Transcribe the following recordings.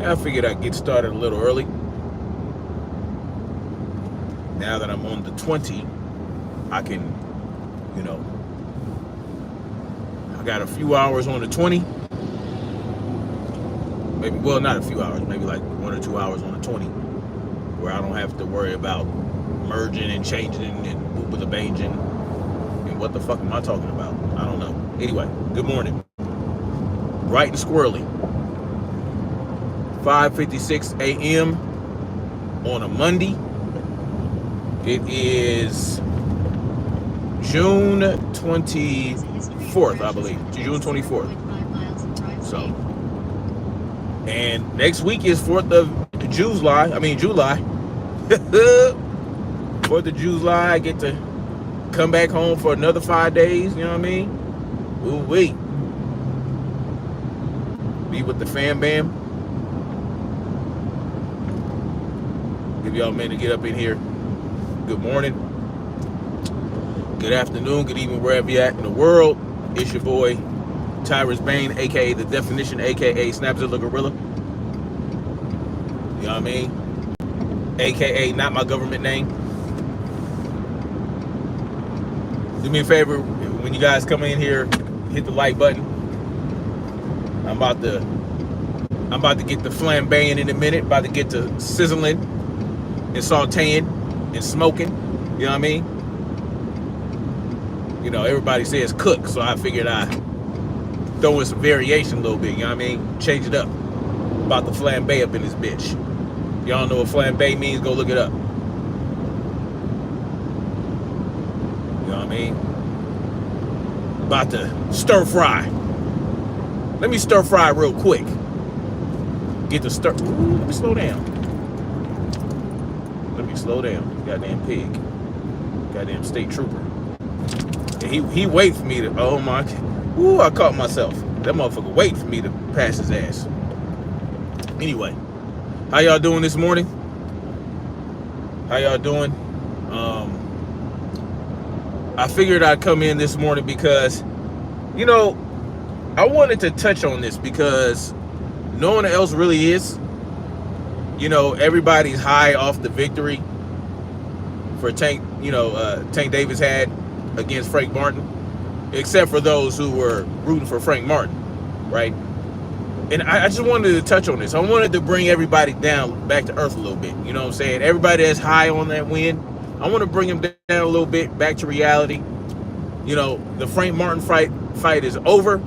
I figured I'd get started a little early. Now that I'm on the 20, I can, you know, I got a few hours on the 20. Maybe, well, not a few hours, maybe like 1 or 2 hours on the 20, where I don't have to worry about merging and changing and moving the banging. And what the fuck am I talking about? I don't know. Anyway, good morning. Bright and squirrely. 5:56 a.m. on a Monday. It is June 24th, I believe. June 24th. So, and next week is 4th of July. 4th of July. I get to come back home for another 5 days. You know what I mean? Ooh wee. Be with the fam bam. Give y'all a minute to get up in here. Good morning, good afternoon, good evening, wherever you're at in the world. It's your boy, Tyrus Bane, aka The Definition, aka Snapzilla Gorilla. You know what I mean? AKA not my government name. Do me a favor, when you guys come in here, hit the like button. I'm about to get the flambeing in a minute, about to get to sizzling and sauteing and smoking. You know what I mean? You know, everybody says cook, so I figured I'd throw in some variation a little bit, you know what I mean? Change it up. About to flambe up in this bitch. Y'all know what flambe means, go look it up. You know what I mean? About to stir fry. Let me stir fry real quick. Get the stir. Ooh, let me slow down. Let me slow down. Goddamn pig. Goddamn state trooper. And he wait for me to. Oh my. Ooh, I caught myself. That motherfucker wait for me to pass his ass. Anyway, how y'all doing this morning? How y'all doing? I figured I'd come in this morning because, you know, I wanted to touch on this because no one else really is. You know, everybody's high off the victory for Tank Davis had against Frank Martin, except for those who were rooting for Frank Martin, right? And I just wanted to touch on this. I wanted to bring everybody down, back to earth a little bit. You know what I'm saying? Everybody that's high on that win, I want to bring them down a little bit, back to reality. You know, the Frank Martin fight is over.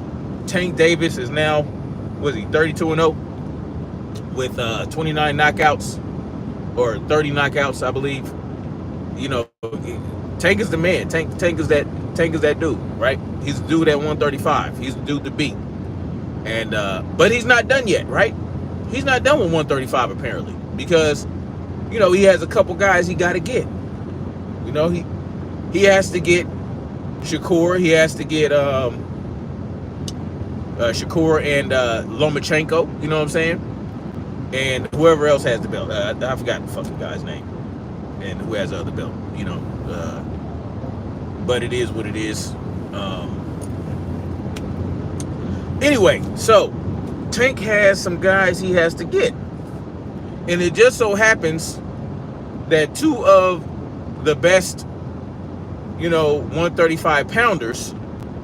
Tank Davis is now, what is he, 32-0 with 29 knockouts or 30 knockouts, I believe. You know, Tank is the man. Tank is that dude, right? He's the dude at 135. He's the dude to beat. And but he's not done yet, right? He's not done with 135 apparently, because, you know, he has a couple guys he got to get. You know, he has to get Shakur. He has to get Shakur and Lomachenko. You know what I'm saying? And whoever else has the belt. I forgot the fucking guy's name. And who has the other belt? You know. But it is what it is. Anyway, so Tank has some guys he has to get. And it just so happens that two of the best, you know, 135 pounders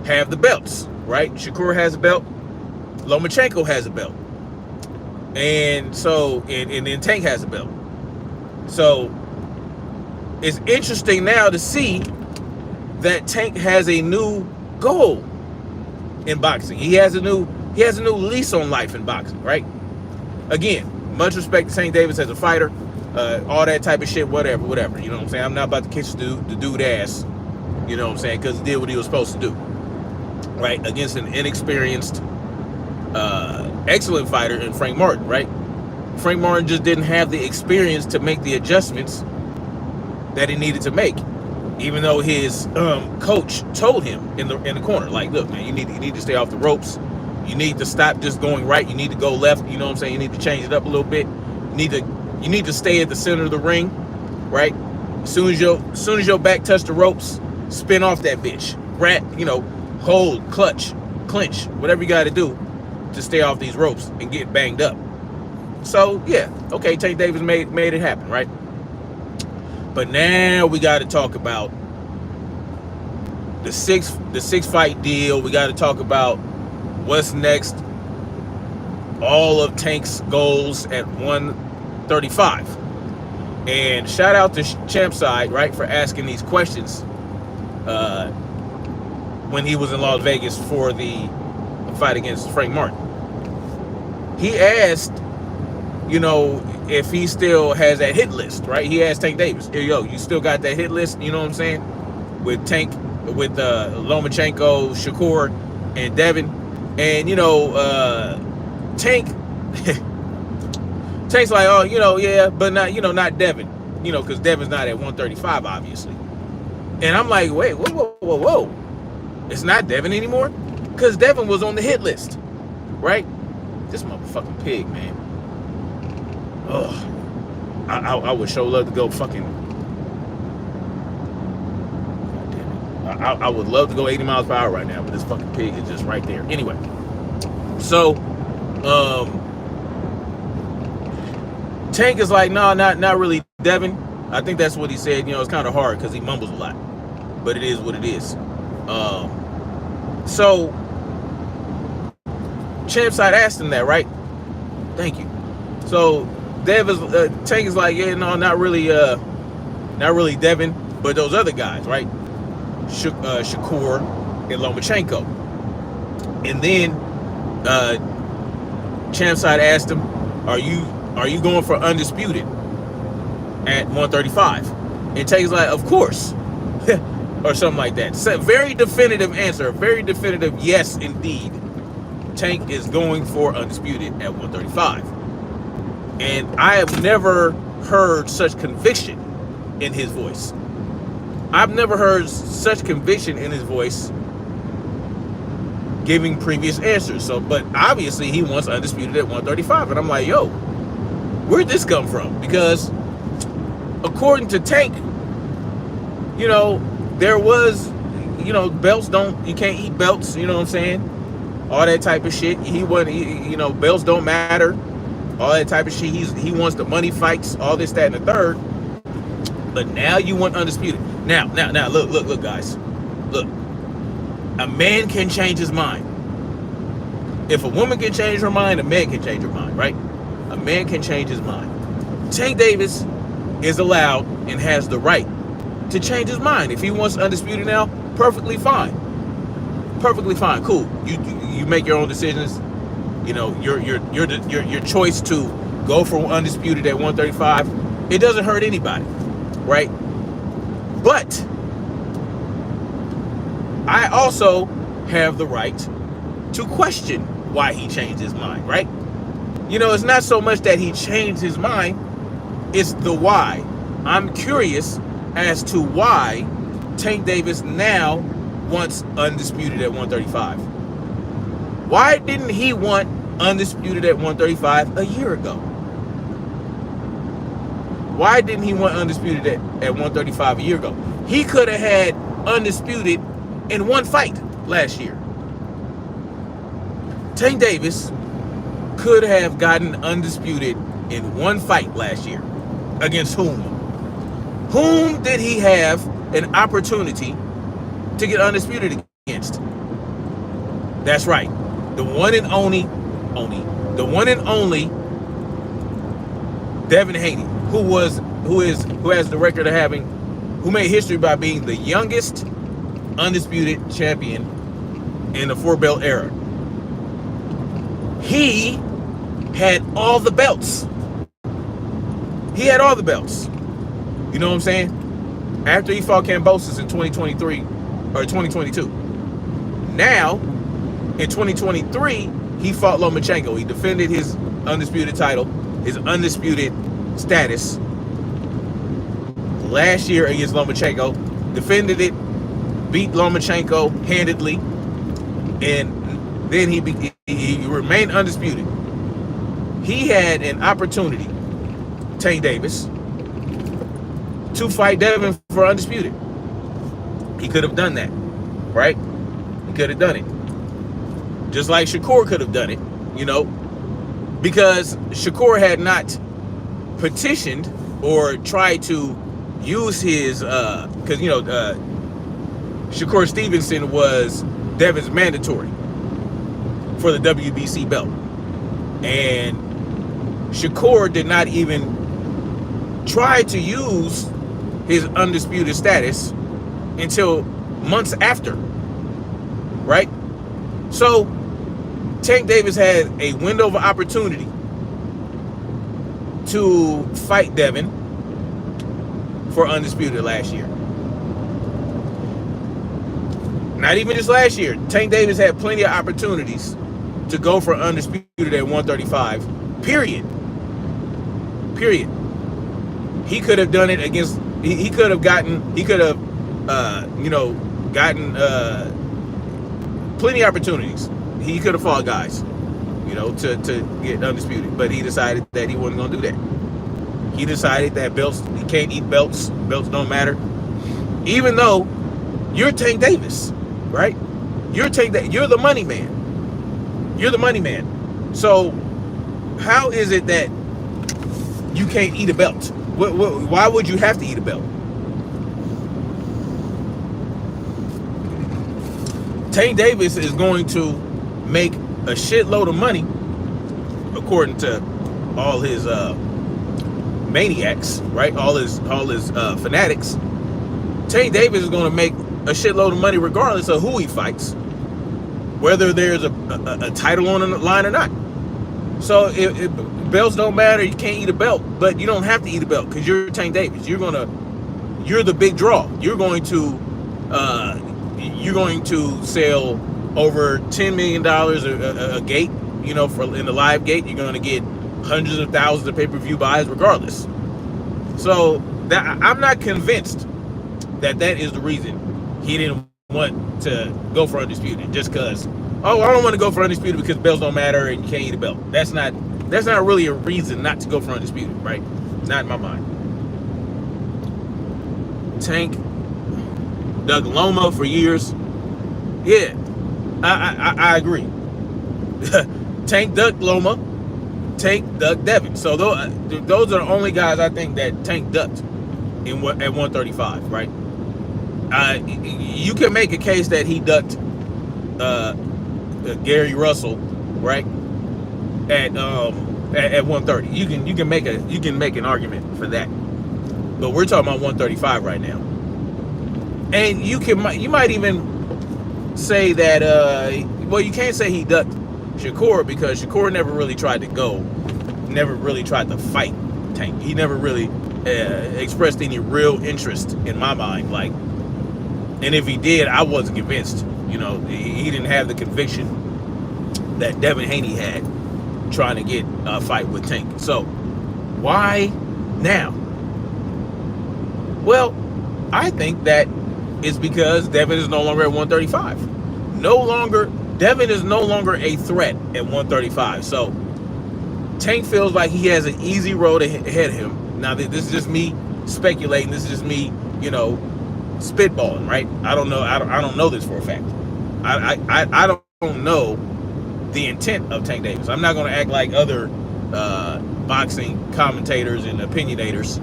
have the belts, right? Shakur has a belt. Lomachenko has a belt. And so, and then Tank has a belt. So it's interesting now to see that Tank has a new goal in boxing. He has a new lease on life in boxing, right? Again, much respect to Tank Davis as a fighter, all that type of shit, whatever, you know what I'm saying? I'm not about to kiss the dude ass, you know what I'm saying, because he did what he was supposed to do, right? Against an inexperienced, excellent fighter in Frank Martin, right? Frank Martin just didn't have the experience to make the adjustments that he needed to make, even though his coach told him in the corner, like, look, man, you need to stay off the ropes. You need to stop just going right. You need to go left. You know what I'm saying? You need to change it up a little bit. You need to stay at the center of the ring, right? As soon as your back touch the ropes, spin off that bitch. Hold, clutch, clinch, whatever you got to do to stay off these ropes and get banged up. So yeah, okay, Tank Davis made it happen, right? But now we got to talk about the six fight deal. We got to talk about what's next. All of Tank's goals at 135. And shout out to Champ Side, right, for asking these questions when he was in Las Vegas for the fight against Frank Martin. He asked, you know, if he still has that hit list, right? He asked Tank Davis, yo, you still got that hit list, you know what I'm saying? With Tank, with Lomachenko, Shakur, and Devin. And, you know, Tank's like, oh, you know, yeah, but not, you know, not Devin, you know, because Devin's not at 135, obviously. And I'm like, wait, whoa. It's not Devin anymore? Because Devin was on the hit list, right? This motherfucking pig, man. Ugh. I would sure love to go fucking... God damn it. I would love to go 80 miles per hour right now, but this fucking pig is just right there. Anyway. So, Tank is like, no, not really Devin. I think that's what he said. You know, it's kind of hard because he mumbles a lot. But it is what it is. So, Champ Side asked him that, right? Thank you. So, Tank is like, yeah, no, not really Devin, but those other guys, right? Shakur and Lomachenko. And then Champ Side asked him, are you going for undisputed at 135? And Tank's like, of course. Or something like that. So, very definitive answer, very definitive yes, indeed. Tank is going for undisputed at 135. And I have never heard such conviction in his voice. I've never heard such conviction in his voice giving previous answers. So, but obviously he wants undisputed at 135. And I'm like, yo, where'd this come from? Because according to Tank, you know, there was, you know, you can't eat belts, you know what I'm saying? All that type of shit. You know, belts don't matter. All that type of shit. He wants the money fights, all this, that, and the third. But now you want undisputed. Now, look, guys. Look. A man can change his mind. If a woman can change her mind, a man can change her mind, right? A man can change his mind. Tank Davis is allowed and has the right to change his mind. If he wants undisputed now, perfectly fine. Perfectly fine. Cool. You make your own decisions. You know, your choice to go for undisputed at 135, it doesn't hurt anybody, right? But I also have the right to question why he changed his mind, right? You know, it's not so much that he changed his mind, it's the why. I'm curious as to why Tank Davis now wants undisputed at 135. Why didn't he want undisputed at 135 a year ago? Why didn't he want undisputed at 135 a year ago? He could have had undisputed in one fight last year. Tank Davis could have gotten undisputed in one fight last year. Against whom? Whom did he have an opportunity to get undisputed against? That's right. The one and only Devin Haney, who has the record of who made history by being the youngest undisputed champion in the 4-belt era. He had all the belts. He had all the belts. You know what I'm saying? After he fought Kambosos in 2023 or 2022. Now, in 2023, he fought Lomachenko. He defended his undisputed title, his undisputed status last year against Lomachenko. Defended it, beat Lomachenko handedly, and then he remained undisputed. He had an opportunity, Tank Davis, to fight Devin for undisputed. He could have done that, right? He could have done it. Just like Shakur could have done it, you know. because Shakur had not petitioned or tried to use his, because Shakur Stevenson was Devin's mandatory for the WBC belt, and Shakur did not even try to use his undisputed status until months after, right? So Tank Davis had a window of opportunity to fight Devin for undisputed last year. Not even just last year. Tank Davis had plenty of opportunities to go for undisputed at 135. Period. He could have done it against. He could have gotten. He could have, gotten plenty of opportunities. He could have fought guys, to get undisputed. But he decided that he wasn't going to do that. He decided that belts. He can't eat belts. Belts don't matter. Even though you're Tank Davis, right? You're the money man. You're the money man. So how is it that you can't eat a belt? Why would you have to eat a belt? Tank Davis is going to make a shitload of money, according to all his maniacs, right? All his fanatics. Tank Davis is going to make a shitload of money regardless of who he fights, whether there's a title on the line or not. So if belts don't matter, you can't eat a belt, but you don't have to eat a belt because you're Tank Davis. You're the big draw. You're going to sell over $10 million a gate, in the live gate. You're going to get hundreds of thousands of pay-per-view buys regardless. So I'm not convinced that is the reason he didn't want to go for undisputed, just because, I don't want to go for undisputed because belts don't matter and you can't eat a belt. That's not really a reason not to go for undisputed, right? Not in my mind. Tank dug Loma for years. Yeah, I agree. Tank ducked Loma. Tank ducked Devin. So those are the only guys I think that Tank ducked at 135, right? You can make a case that he ducked Gary Russell, right? At 130. You can make an argument for that. But we're talking about 135 right now. And you might even say that you can't say he ducked Shakur because Shakur never really tried to fight Tank. He never really expressed any real interest in my mind, and if he did, I wasn't convinced. He didn't have the conviction that Devin Haney had trying to get a fight with Tank. So why now? Well, I think that it's because Devin is no longer at 135. Devin is no longer a threat at 135. So Tank feels like he has an easy road ahead of him. Now, this is just me speculating. This is just me, spitballing, right? I don't know. I don't know this for a fact. I don't know the intent of Tank Davis. I'm not going to act like other boxing commentators and opinionators.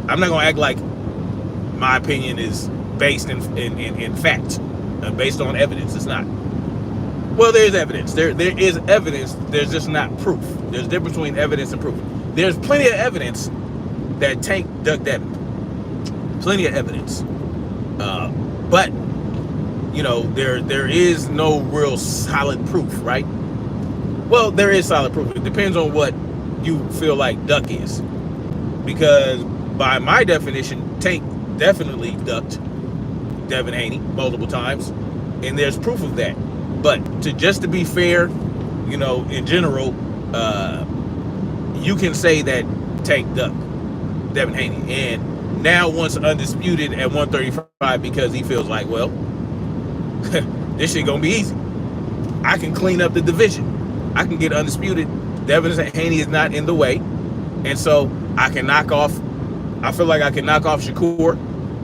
I'm not going to act like my opinion is based in fact, based on evidence. It's not. Well, there's evidence. There is evidence. There's just not proof. There's a difference between evidence and proof. There's plenty of evidence that Tank ducked Devin. Plenty of evidence. But there is no real solid proof, right? Well, there is solid proof. It depends on what you feel like duck is. Because by my definition, Tank definitely ducked Devin Haney multiple times, and there's proof of that. But just to be fair, in general, you can say that Tank ducked Devin Haney, and now wants undisputed at 135 because he feels like, well, this shit gonna be easy. I can clean up the division. I can get undisputed. Devin Haney is not in the way, and so I can knock off. I feel like I can knock off Shakur,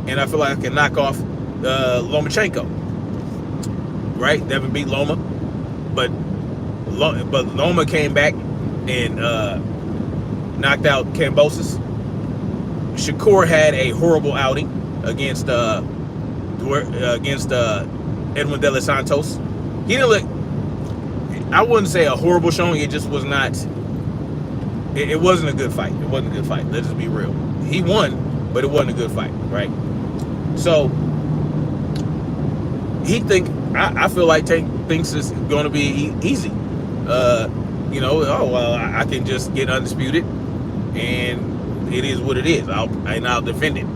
and I feel like I can knock off Lomachenko. Right? Devin beat Loma, but Loma came back and knocked out Kambosos. Shakur had a horrible outing against Edwin De Los Santos. He didn't look, I wouldn't say a horrible showing. It just was not. It wasn't a good fight. It wasn't a good fight. Let's just be real. He won, but it wasn't a good fight, right? So I feel like Tank thinks it's going to be easy. Oh well, I can just get undisputed, and it is what it is. I'll defend it.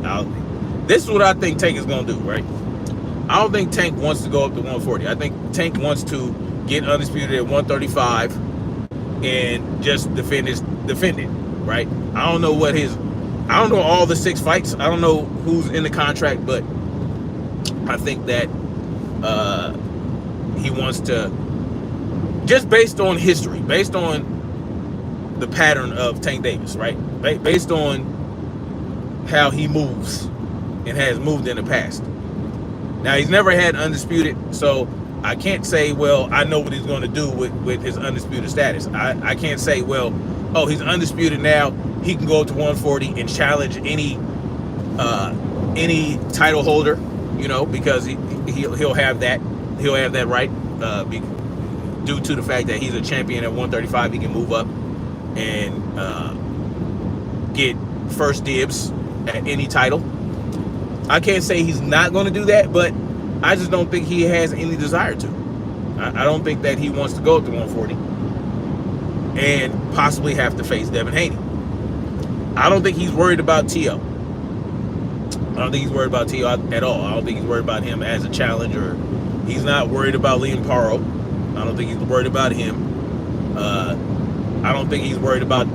This is what I think Tank is going to do, right? I don't think Tank wants to go up to 140. I think Tank wants to get undisputed at 135 and just defend it, right? I don't know all the 6 fights. I don't know who's in the contract, but I think that he wants to, just based on history, based on the pattern of Tank Davis, right? Based on how he moves and has moved in the past. Now, he's never had undisputed, so I can't say, well, I know what he's going to do with his undisputed status. I can't say, well, oh, he's undisputed now, he can go up to 140 and challenge any title holder, because he'll have that right, due to the fact that he's a champion at 135. He can move up and get first dibs at any title. I can't say he's not going to do that, but I just don't think he has any desire to. I don't think that he wants to go up to 140 and possibly have to face Devin Haney. I don't think he's worried about T.O. I don't think he's worried about T.O. at all. I don't think he's worried about him as a challenger. He's not worried about Liam Paro. I don't think he's worried about him. I don't think he's worried about...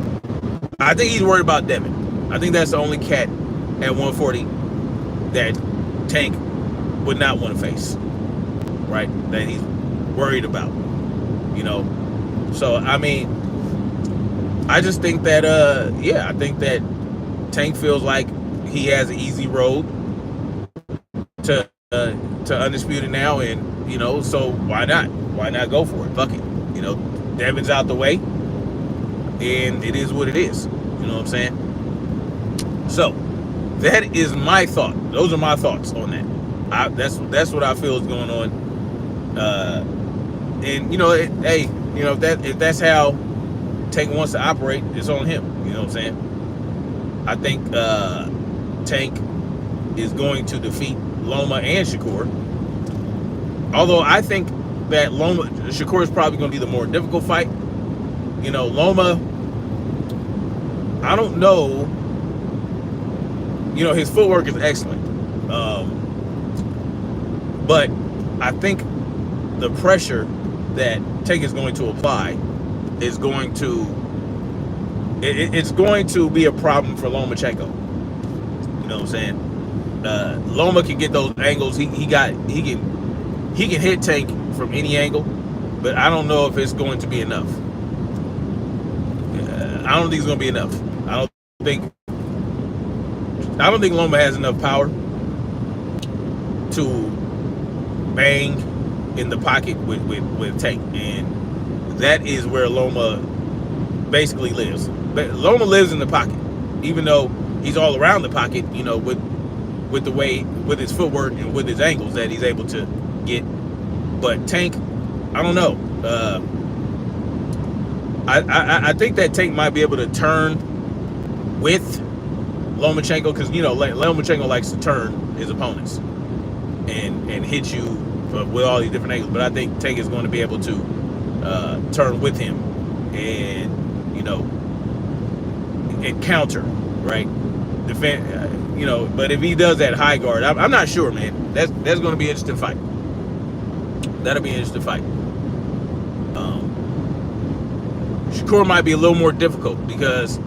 I think he's worried about Devin. I think that's the only cat at 140 that Tank would not want to face, right? That he's worried about, So, I mean, I just think that, I think that Tank feels like he has an easy road to undisputed now, and, so why not? Why not go for it? Fuck it. Devin's out the way, and it is what it is. You know what I'm saying? So, that is my thought. Those are my thoughts on that. That's what I feel is going on. And if that's how Tank wants to operate, it's on him. You know what I'm saying? I think Tank is going to defeat Loma and Shakur. Although I think that Shakur is probably going to be the more difficult fight. Loma, I don't know. His footwork is excellent. But I think the pressure that Tank is going to apply is going to it's going to be a problem for Lomachenko. You know what I'm saying? Loma can get those angles. He can hit Tank from any angle, but I don't know if it's going to be enough. I don't think it's going to be enough. I don't think Loma has enough power to bang in the pocket with Tank, and that is where Loma basically lives. But Loma lives in the pocket, even though he's all around the pocket, with the way, with his footwork and with his angles that he's able to get. But Tank, I don't know. I think that Tank might be able to turn with Lomachenko, because Lomachenko likes to turn his opponents and hit you with all these different angles. But I think Tank is going to be able to turn with him and and counter, right? Defend, But if he does that high guard, I'm not sure, man. That's going to be an interesting fight. That'll be an interesting fight. Shakur might be a little more difficult because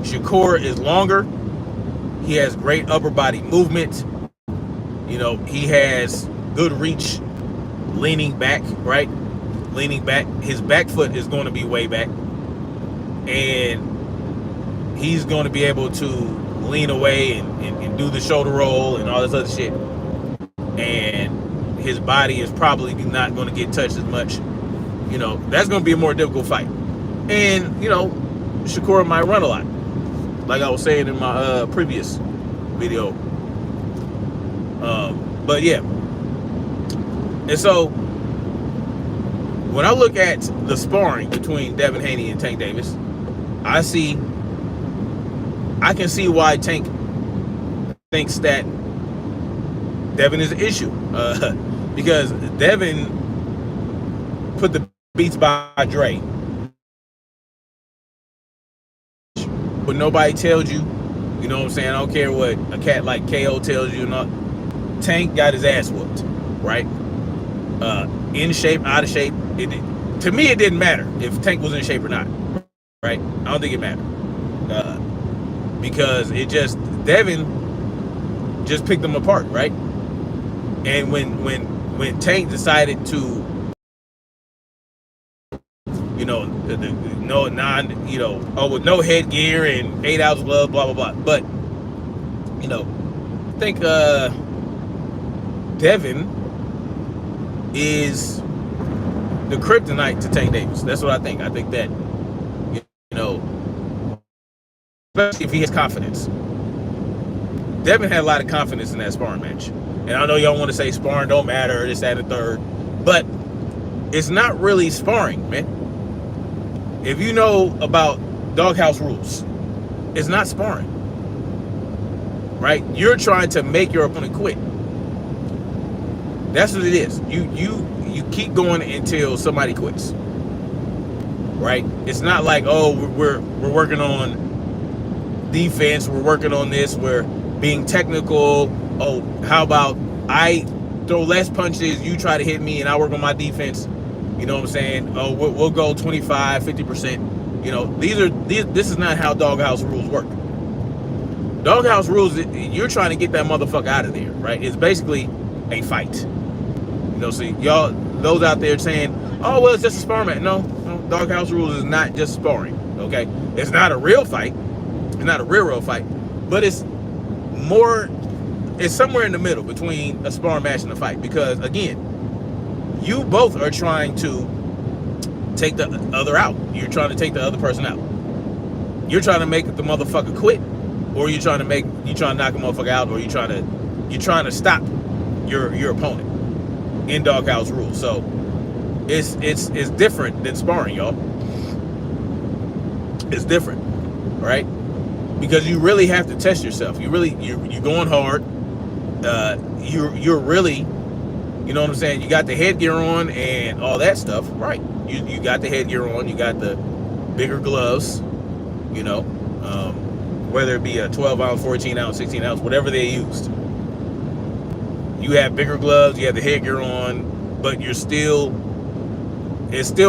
Shakur is longer. He has great upper body movement. He has good reach, leaning back, right? Leaning back. His back foot is going to be way back. And he's going to be able to lean away and do the shoulder roll and all this other shit. And his body is probably not going to get touched as much. That's going to be a more difficult fight. And, Shakur might run a lot, like I was saying in my previous video. But yeah. And so, when I look at the sparring between Devin Haney and Tank Davis, I can see why Tank thinks that Devin is an issue. Because Devin put the beats by Dre. But nobody tells you, you know what I'm saying? I don't care what a cat like KO tells you or not. Tank got his ass whooped, right? In shape, out of shape. To me, it didn't matter if Tank was in shape or not, right? I don't think it mattered. Because Devin just picked them apart, right? And when Tank decided to, with no headgear and 8 ounce glove, blah blah blah. But I think Devin is the kryptonite to Tank Davis. That's what I think. I think that especially if he has confidence. Devin had a lot of confidence in that sparring match. And I know y'all want to say sparring don't matter, this, that, and the third, but it's not really sparring, man. If you know about doghouse rules, it's not sparring, right? You're trying to make your opponent quit. That's what it is. You keep going until somebody quits, right? It's not like, oh, we're working on defense, we're working on this, we're being technical. Oh, how about I throw less punches, you try to hit me, and I work on my defense. You know what I'm saying? Oh, we'll go 25, 50%. This is not how doghouse rules work. Doghouse rules, you're trying to get that motherfucker out of there, right? It's basically a fight. So y'all, those out there saying, oh, well, it's just a sparring match. No, doghouse rules is not just sparring, okay? It's not a real fight. It's not a real fight, but it's somewhere in the middle between a sparring match and a fight, because again, you both are trying to take the other out. You're trying to take the other person out. You're trying to make the motherfucker quit, or you're trying to knock a motherfucker out, or you're trying to stop your opponent in doghouse rules. So it's different than sparring, y'all. It's different, right? Because you really have to test yourself. You're going hard. You're really, you know what I'm saying? You got the headgear on and all that stuff, right? You got the headgear on. You got the bigger gloves, whether it be a 12 ounce, 14 ounce, 16 ounce, whatever they used. You have bigger gloves. You have the headgear on, but it's still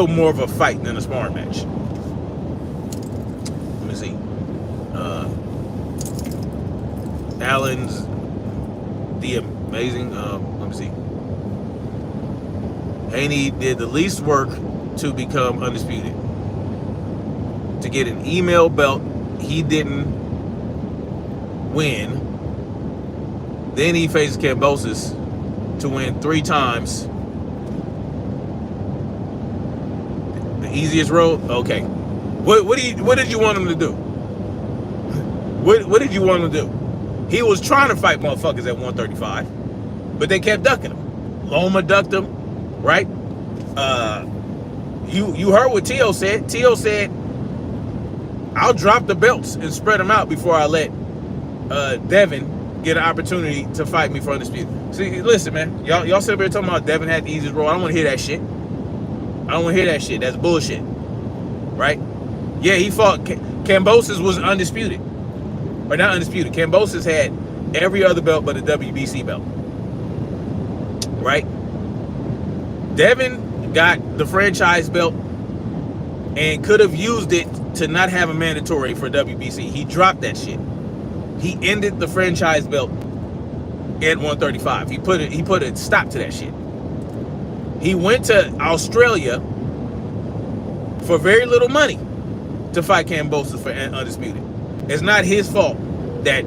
more of a fight than a sparring match. Let me see. Allen's the amazing. Let me see. Haney did the least work to become undisputed. To get an email belt, he didn't win. Then he faces Kambosos to win 3 times. The easiest road? Okay. What did you want him to do? What did you want him to do? He was trying to fight motherfuckers at 135, but they kept ducking him. Loma ducked him, right? You heard what T.O. said. T.O. said, I'll drop the belts and spread them out before I let Devin get an opportunity to fight me for undisputed. See, listen, man. Y'all sit up here talking about Devin had the easiest road. I don't want to hear that shit. I don't want to hear that shit. That's bullshit. Right? Yeah, he fought. Kambosos was undisputed. Or not undisputed. Kambosos had every other belt but a WBC belt. Right? Devin got the franchise belt and could have used it to not have a mandatory for WBC. He dropped that shit. He ended the franchise belt at 135. He put a stop to that shit. He went to Australia for very little money to fight Kambosos for undisputed. It's not his fault that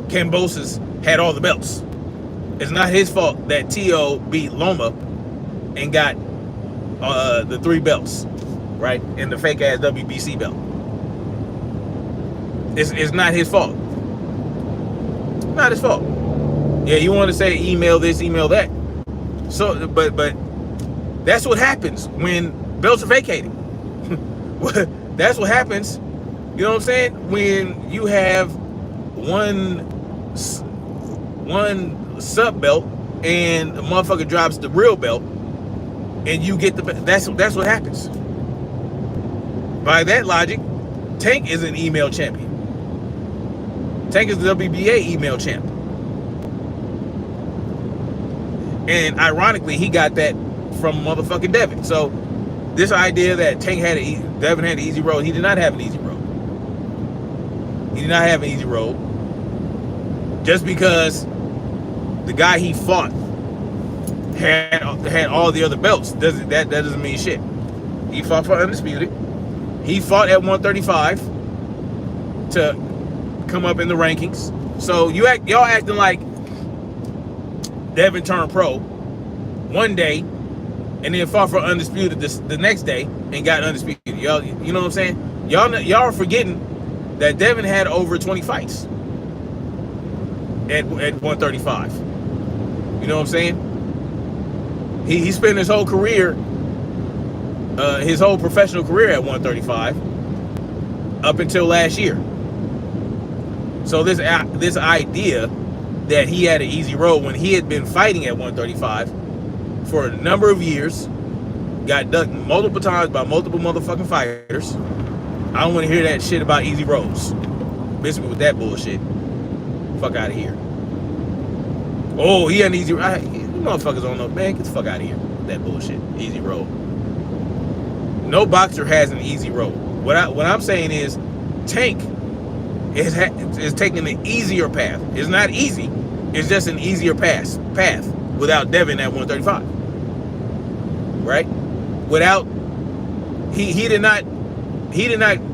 Kambosos had all the belts. It's not his fault that T.O. beat Loma and got the 3 belts. right? And the fake ass WBC belt. It's not his fault. Not his fault. Yeah, you want to say email this, email that. So, but that's what happens when belts are vacated. That's what happens. You know what I'm saying? When you have one sub belt and the motherfucker drops the real belt, and you get the that's what happens. By that logic, Tank is an email champion. Tank is the WBA email champ. And ironically, he got that from motherfucking Devin. So this idea that Tank had Devin had an easy road, he did not have an easy road. He did not have an easy road. Just because the guy he fought had all the other belts, that doesn't mean shit. He fought for undisputed. He fought at 135 to come up in the rankings. So y'all acting like Devin turned pro one day and then fought for undisputed the next day and got undisputed. Y'all, you know what I'm saying? Y'all are forgetting that Devin had over 20 fights at 135. You know what I'm saying? He spent his whole career, his whole professional career at 135 up until last year. So this idea that he had an easy road when he had been fighting at 135 for a number of years, got ducked multiple times by multiple motherfucking fighters. I don't want to hear that shit about easy roads. Miss me with that bullshit. Fuck out of here. Oh, he had an easy road. You motherfuckers don't know, man. Get the fuck out of here. That bullshit. Easy road. No boxer has an easy road. What I'm saying is, Tank is taking the easier path. It's not easy. It's just an easier path without Devin at 135. Right? Without he did not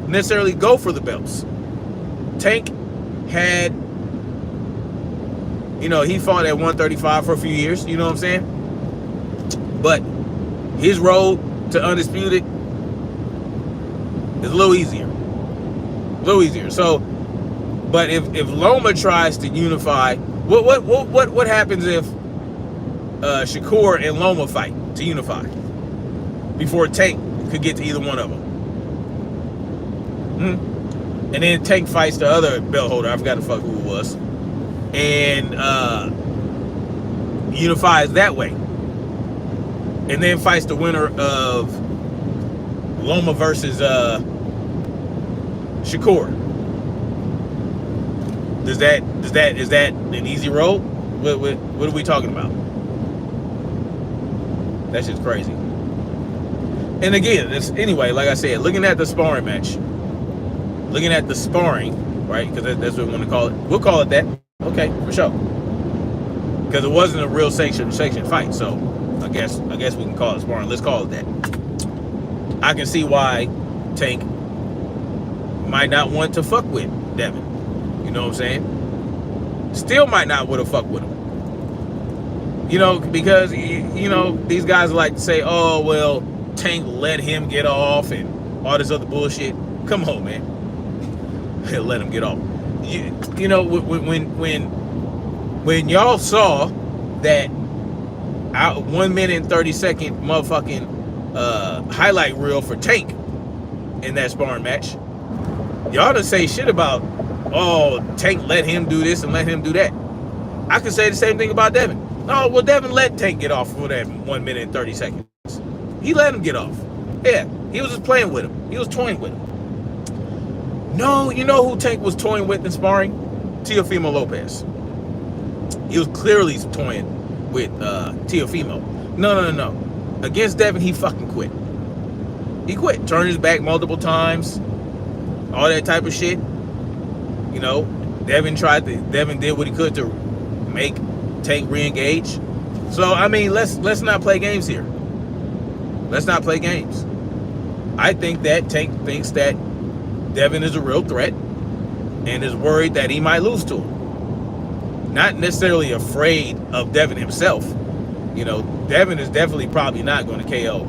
necessarily go for the belts. Tank had, he fought at 135 for a few years, you know what I'm saying? But his road to undisputed is a little easier. So, but if Loma tries to unify, what happens if Shakur and Loma fight to unify before Tank could get to either one of them? And then Tank fights the other belt holder, I forgot the fuck who it was, and unifies that way, and then fights the winner of Loma versus Shakur. Is that an easy road? What are we talking about? That shit's crazy. And again, anyway, like I said, looking at the sparring match, looking at the sparring, right? Because that's what we want to call it. We'll call it that. Okay, for sure. Because it wasn't a real sanctioned fight, so I guess we can call it sparring. Let's call it that. I can see why Tank might not want to fuck with Devin. You know what I'm saying? Still might not want to fuck with him. Because these guys like to say, oh well, Tank let him get off and all this other bullshit. Come on, man. Let him get off. When y'all saw that 1 minute and 30-second motherfucking highlight reel for Tank in that sparring match, y'all didn't say shit about, oh, Tank let him do this and let him do that. I could say the same thing about Devin. Oh, well, Devin let Tank get off for that 1 minute and 30 seconds. He let him get off. Yeah, he was just playing with him. He was toying with him. No, you know who Tank was toying with in sparring? Teofimo Lopez. He was clearly toying with Teofimo. No. Against Devin, he fucking quit. He quit. Turned his back multiple times. All that type of shit. Devin did what he could to make Tank re-engage. So, I mean, let's not play games here. Let's not play games. I think that Tank thinks that Devin is a real threat and is worried that he might lose to him. Not necessarily afraid of Devin himself. Devin is definitely probably not going to KO,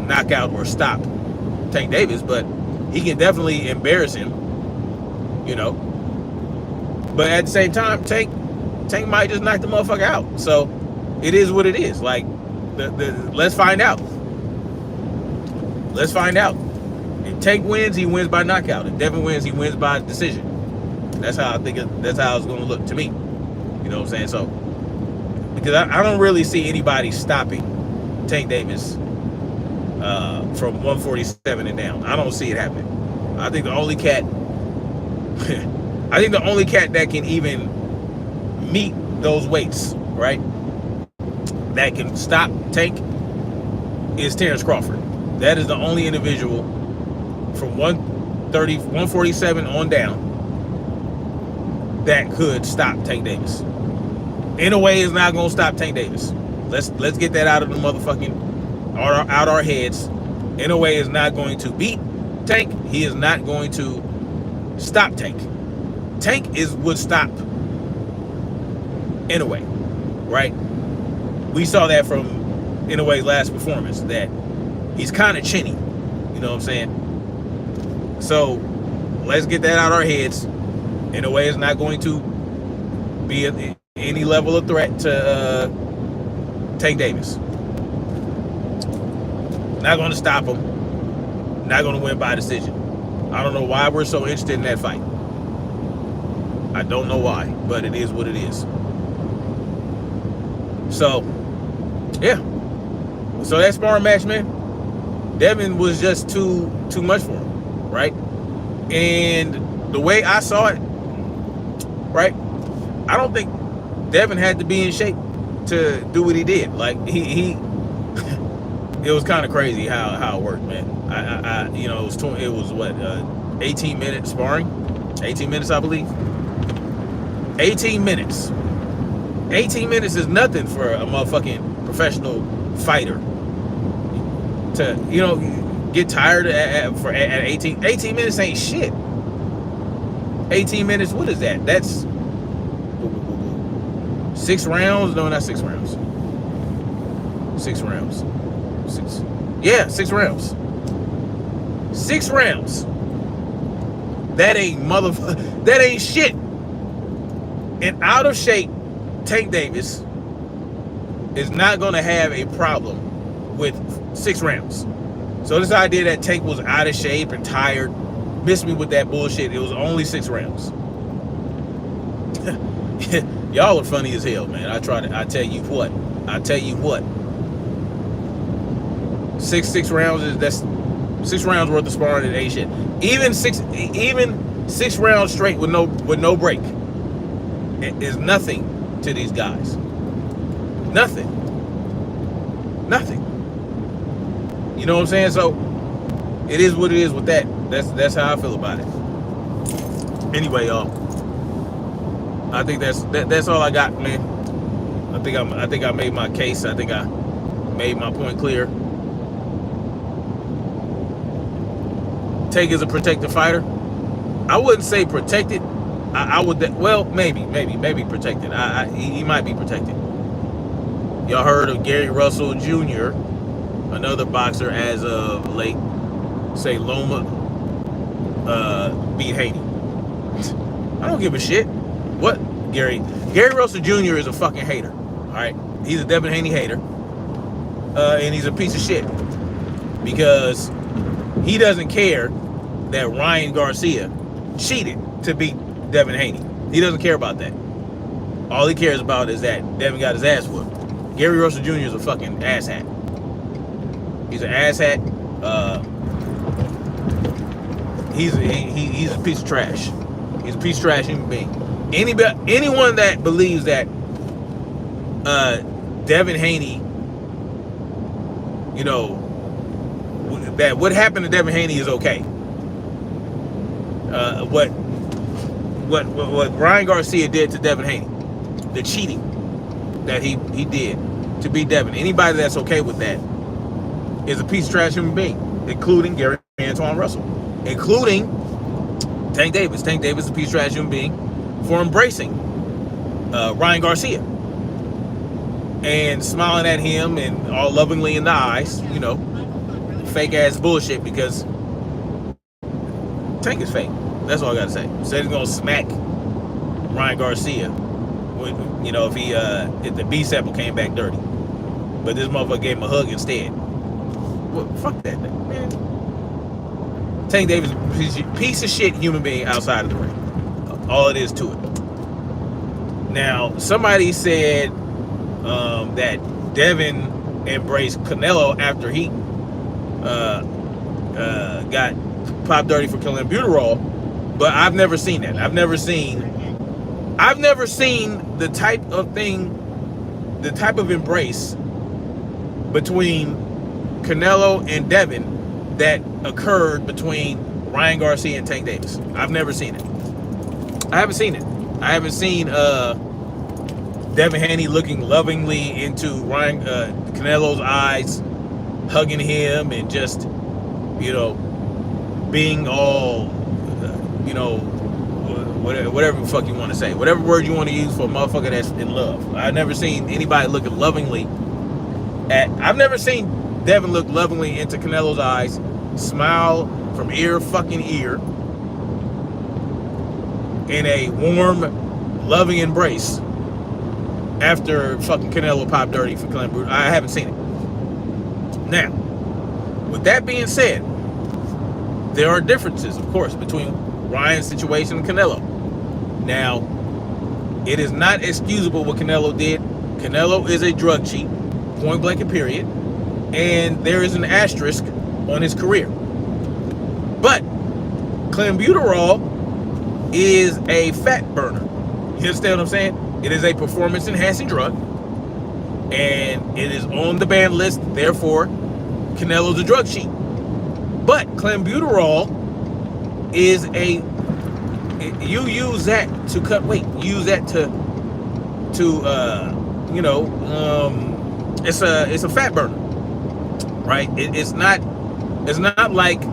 knockout, or stop Tank Davis, but he can definitely embarrass him, you know. But at the same time, Tank might just knock the motherfucker out. So it is what it is. Like, let's find out. Let's find out. If Tank wins, he wins by knockout. If Devin wins, he wins by decision. That's how I think. That's how it's going to look to me. You know what I'm saying? So, because I don't really see anybody stopping Tank Davis from 147 and down. I don't see it happening. I think the only cat, that can even meet those weights, right, that can stop Tank is Terrence Crawford. That is the only individual from 147 on down that could stop Tank Davis. In a way, is not gonna stop Tank Davis. Let's get that out of the motherfucking out our heads. In a way, is not going to beat Tank. He is not going to stop Tank. Tank would stop in a way, right? We saw that from in a way's last performance, that he's kind of chinny. You know what I'm saying? So let's get that out of our heads. In a way, it's not going to be any level of threat to Tank Davis. Not going to stop him. Not going to win by decision. I don't know why we're so interested in that fight. I don't know why, but it is what it is. So, yeah. So that sparring match, man, Devin was just too much for him, right? And the way I saw it, right, I don't think Devin had to be in shape to do what he did. Like, he it was kind of crazy how it worked, man. I you know, it was what, 18 minutes sparring, 18 minutes, I believe. 18 minutes. 18 minutes is nothing for a motherfucking professional fighter to, you know, get tired at 18 minutes ain't shit. 18 minutes, what is that? That's 6 rounds? No, not 6 rounds. 6 rounds. 6. Yeah, 6 rounds. 6 rounds. That ain't that ain't shit. And out of shape Tank Davis is not going to have a problem with 6 rounds. So this idea that Tank was out of shape and tired, missed me with that bullshit. It was only 6 rounds. Y'all are funny as hell, man. I tell you what. 6 rounds that's 6 rounds worth of sparring and ain't shit. Even six rounds straight with no break is nothing to these guys. Nothing. You know what I'm saying? So it is what it is with that. That's how I feel about it. Anyway, y'all, I think that's all I got, man. I think I made my case. I think I made my point clear. Tank is a protected fighter. I wouldn't say protected. I would, well, maybe protected. He might be protected. Y'all heard of Gary Russell Jr., another boxer as of late, say Loma beat Haney. I don't give a shit. What? Gary Russell Jr. is a fucking hater. All right, he's a Devin Haney hater, and he's a piece of shit because he doesn't care that Ryan Garcia cheated to beat Devin Haney. He doesn't care about that. All he cares about is that Devin got his ass whooped. Gary Russell Jr. is a fucking asshat. He's an asshat. He's a piece of trash. He's a piece of trash human being. Anyone that believes that Devin Haney, you know, that what happened to Devin Haney is okay. What Ryan Garcia did to Devin Haney, the cheating that he did to beat Devin, anybody that's okay with that is a piece of trash human being, including Gary Antoine Russell, including Tank Davis. Tank Davis is a piece of trash human being for embracing Ryan Garcia and smiling at him and all lovingly in the eyes, you know, fake ass bullshit, because Tank is fake. That's all I gotta say. Said he's gonna smack Ryan Garcia when, you know, if the B sample came back dirty. But this motherfucker gave him a hug instead. Well, fuck that, man. Tank Davis is a piece of shit human being outside of the ring. All it is to it. Now, somebody said that Devin embraced Canelo after he got popped dirty for killing Buterol, but I've never seen that. I've never seen the type of embrace between Canelo and Devin that occurred between Ryan Garcia and Tank Davis. I've never seen it. I haven't seen it. I haven't seen Devin Haney looking lovingly into Canelo's eyes, hugging him, and just, you know, being all, you know, whatever the fuck you want to say, whatever word you want to use for a motherfucker that's in love. I've never seen anybody looking lovingly I've never seen Devin look lovingly into Canelo's eyes, smile from ear fucking ear, in a warm, loving embrace after fucking Canelo popped dirty for killing Bruce. I haven't seen it. Now, with that being said, there are differences, of course, between Ryan's situation and Canelo. Now, it is not excusable what Canelo did. Canelo is a drug cheat, point blank and period, and there is an asterisk on his career. But clenbuterol is a fat burner. You understand what I'm saying? It is a performance enhancing drug, and it is on the ban list. Therefore, Canelo's a drug cheat. But clenbuterol is you use that to cut weight. You use that to you know, it's a fat burner, right? It's not like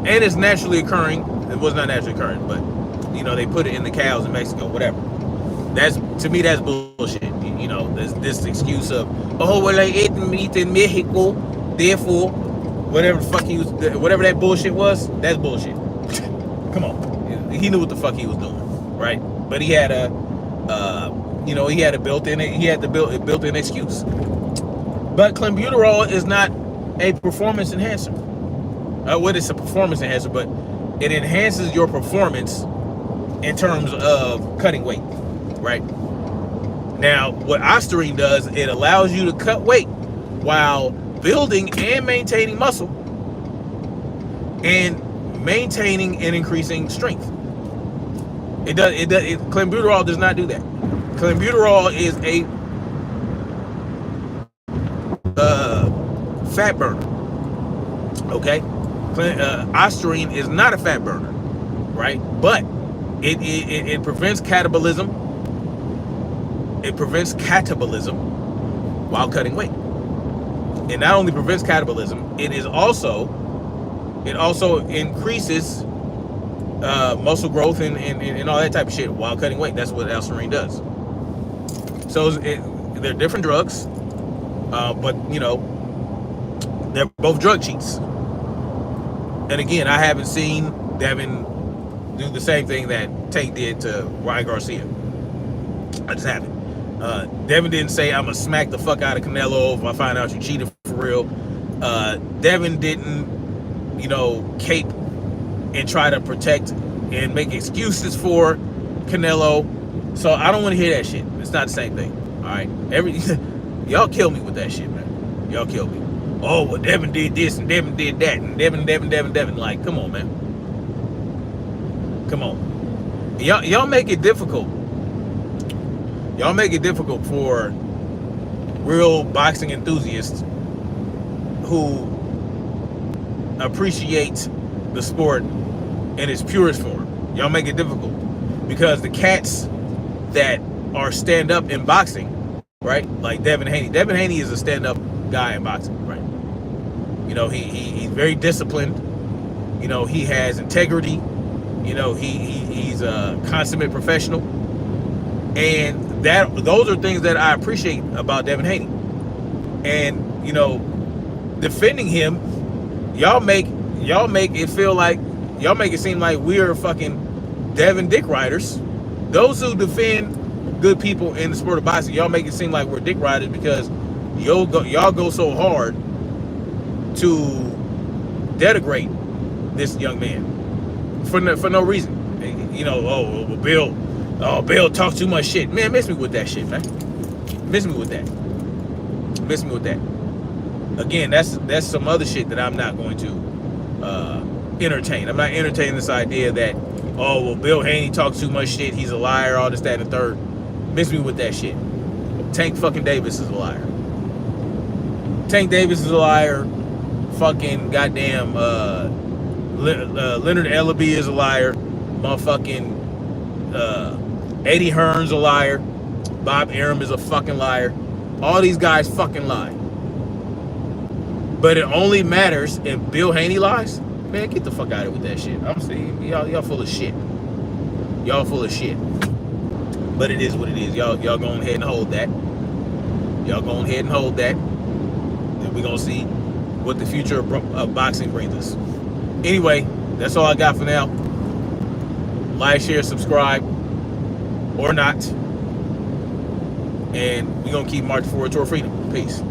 and it's naturally occurring. It was not naturally occurring, but you know, they put it in the cows in Mexico, whatever. That's, to me, that's bullshit. You know, this excuse of, oh, well, I ate meat in Mexico, therefore, whatever the fuck whatever that bullshit was, that's bullshit. Come on, he knew what the fuck he was doing, right? But he had you know, he had the built-in excuse. But clenbuterol is not a performance enhancer. It's a performance enhancer, but it enhances your performance in terms of cutting weight, right? Now, what Ostarine does, it allows you to cut weight while building and maintaining muscle and maintaining and increasing strength. Clenbuterol does not do that. Clenbuterol is a fat burner. Okay, Ostarine is not a fat burner, right? But it prevents catabolism. It prevents catabolism while cutting weight. It not only prevents catabolism, it also increases muscle growth and all that type of shit while cutting weight. That's what Ostarine does. So they're different drugs, but you know, they're both drug cheats. And again, I haven't seen Devin do the same thing that Tank did to Ryan Garcia. I just haven't. Devin didn't say, I'm gonna smack the fuck out of Canelo if I find out you cheated for real. Devin didn't, you know, cape and try to protect and make excuses for Canelo. So I don't want to hear that shit. It's not the same thing. All right, y'all kill me with that shit, man. Y'all kill me. Oh, well, Devin did this and Devin did that and Devin. Like, come on, man. Come on. Y'all make it difficult. Y'all make it difficult for real boxing enthusiasts who appreciate the sport in its purest form. Y'all make it difficult because the cats that are stand-up in boxing, right? Like Devin Haney. Devin Haney is a stand-up guy in boxing, right? You know, he's very disciplined. You know, he has integrity. You know, he's a consummate professional. And those are things that I appreciate about Devin Haney. And, you know, defending him, y'all make y'all make it seem like we're fucking Devin dick riders. Those who defend good people in the sport of boxing, y'all make it seem like we're dick riders because y'all go so hard to denigrate this young man for no reason. You know, Bill talks too much shit. Man, miss me with that shit, man. Miss me with that. Again, that's some other shit that I'm not going to entertain. I'm not entertaining this idea that, oh, well, Bill Haney talks too much shit, he's a liar, all this, that, and the third. Miss me with that shit. Tank fucking Davis is a liar. Tank Davis is a liar. Fucking goddamn Leonard Ellaby is a liar. Motherfucking Eddie Hearn's a liar. Bob Arum is a fucking liar. All these guys fucking lie. But it only matters if Bill Haney lies. Man, get the fuck out of it with that shit. I'm saying y'all full of shit. Y'all full of shit. But it is what it is. Y'all go ahead and hold that. Y'all go ahead and hold that. And we're gonna see what the future of boxing brings us. Anyway, that's all I got for now. Like, share, subscribe, or not. And we're gonna keep marching forward toward freedom. Peace.